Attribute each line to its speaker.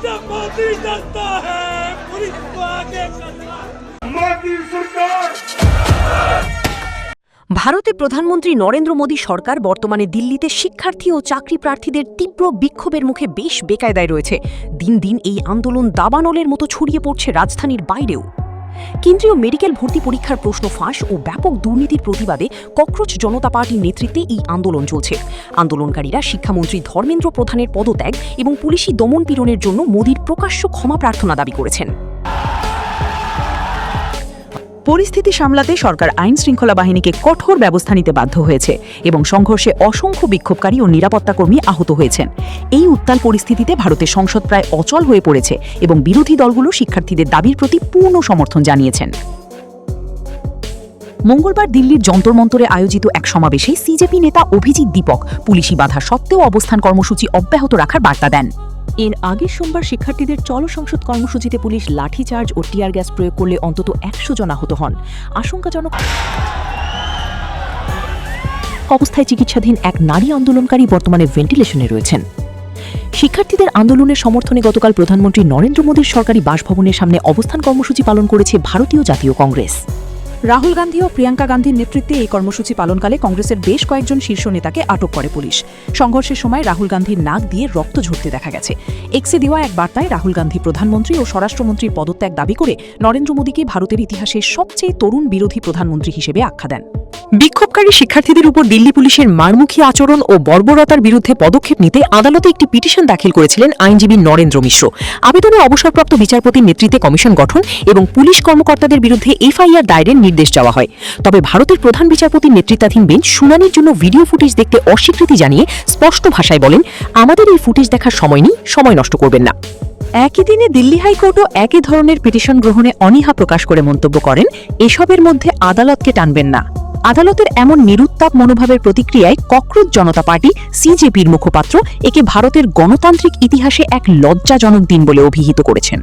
Speaker 1: जब मोदी डरता है पुलिस को आगे करना।
Speaker 2: मोदी सरकार।
Speaker 3: ভারতে প্রধানমন্ত্রী নরেন্দ্র মোদী সরকার বর্তমানে দিল্লিতে শিক্ষার্থী ও চাকরি প্রার্থীদের তীব্র বিক্ষোভের মুখে বেশ বেকায়দায় রয়েছে। দিন দিন এই আন্দোলন দাবানলের মতো ছড়িয়ে পড়ছে রাজধানীর বাইরেও। কেন্দ্রীয় মেডিকেল ভর্তি পরীক্ষার প্রশ্ন ফাঁস ও ব্যাপক দুর্নীতির প্রতিবাদে ককরোচ জনতা পার্টির নেতৃত্বে এই আন্দোলন চলছে। আন্দোলনকারীরা শিক্ষামন্ত্রী ধর্মেন্দ্র প্রধানের পদত্যাগ এবং পুলিশি দমন পীড়নের জন্য মোদীর প্রকাশ্য ক্ষমা প্রার্থনা দাবি করেছেন।
Speaker 4: পরিস্থিতি সামলাতে সরকার আইন শৃঙ্খলা বাহিনীকে কঠোর ব্যবস্থা নিতে বাধ্য হয়েছে এবং সংঘর্ষে অসংখ্য বিক্ষোভকারী ও নিরাপত্তাকর্মী আহত হয়েছেন। এই উত্তাল পরিস্থিতিতে ভারতের সংসদ প্রায় অচল হয়ে পড়েছে এবং বিরোধী দলগুলো শিক্ষার্থীদের দাবির প্রতি পূর্ণ সমর্থন জানিয়েছেন। মঙ্গলবার দিল্লির যন্তর মন্তরে আয়োজিত এক সমাবেশে সিজেপি নেতা অভিজিৎ দীপক পুলিশি বাধা সত্ত্বেও অবস্থান কর্মসূচি অব্যাহত রাখার বার্তা দেন। এর আগের সোমবার শিক্ষার্থীদের চলো সংসদ কর্মসূচিতে পুলিশ লাঠিচার্জ ও টিয়ার গ্যাস প্রয়োগ করলে অন্তত 100 জন আহত হন। আশঙ্কাজনক অবস্থায় চিকিৎসাধীন এক নারী আন্দোলনকারী বর্তমানে ভেন্টিলেশনে রয়েছেন। শিক্ষার্থীদের আন্দোলনের সমর্থনে গতকাল প্রধানমন্ত্রী নরেন্দ্র মোদীর সরকারি বাসভবনের সামনে অবস্থান কর্মসূচি পালন করেছে ভারতীয় জাতীয় কংগ্রেস। রাহুল গান্ধী ও প্রিয়াঙ্কা গান্ধীর নেতৃত্বে এই কর্মসূচি পালনকালে কংগ্রেসের বেশ কয়েকজন শীর্ষ নেতাকে আটক করে পুলিশ। সংঘর্ষের সময় রাহুল গান্ধীর নাক দিয়ে রক্ত ঝরতে দেখা গেছে। এক্সে দেওয়া এক বার্তায় রাহুল গান্ধী প্রধানমন্ত্রী ও স্বরাষ্ট্রমন্ত্রীর পদত্যাগ দাবি করে নরেন্দ্র মোদীকে ভারতের ইতিহাসে সবচেয়ে তরুণ বিরোধী প্রধানমন্ত্রী হিসেবে আখ্যা দেন। বিক্ষোভকারী শিক্ষার্থীদের উপর দিল্লি পুলিশের মারমুখী আচরণ ও বর্বরতার বিরুদ্ধে পদক্ষেপ নিতে আদালতে একটি পিটিশন দাখিল করেছিলেন আইনজীবী নরেন্দ্র মিশ্র। আবেদনে অবসরপ্রাপ্ত বিচারপতির নেতৃত্বে কমিশন গঠন এবং পুলিশ কর্মকর্তাদের বিরুদ্ধে এফআইআর দায়েরের নির্দেশ দেওয়া হয়। তবে ভারতের প্রধান বিচারপতির নেতৃত্বাধীন বেঞ্চ শুনানির জন্য ভিডিও ফুটেজ দেখতে অস্বীকৃতি জানিয়ে স্পষ্ট ভাষায় বলেন, আমাদের এই ফুটেজ দেখার সময় নেই, সময় নষ্ট করবেন না। একই দিনে দিল্লি হাইকোর্টও একই ধরনের পিটিশন গ্রহণে অনীহা প্রকাশ করে মন্তব্য করেন, এসবের মধ্যে আদালতকে টানবেন না। আদালতের এমন নিরুত্তাপ মনোভাবের প্রতিক্রিয়ায় ককরোচ জনতা পার্টি সিজেপির মুখপাত্র একে ভারতের গণতান্ত্রিক ইতিহাসে এক লজ্জাজনক দিন বলে অভিহিত করেছেন।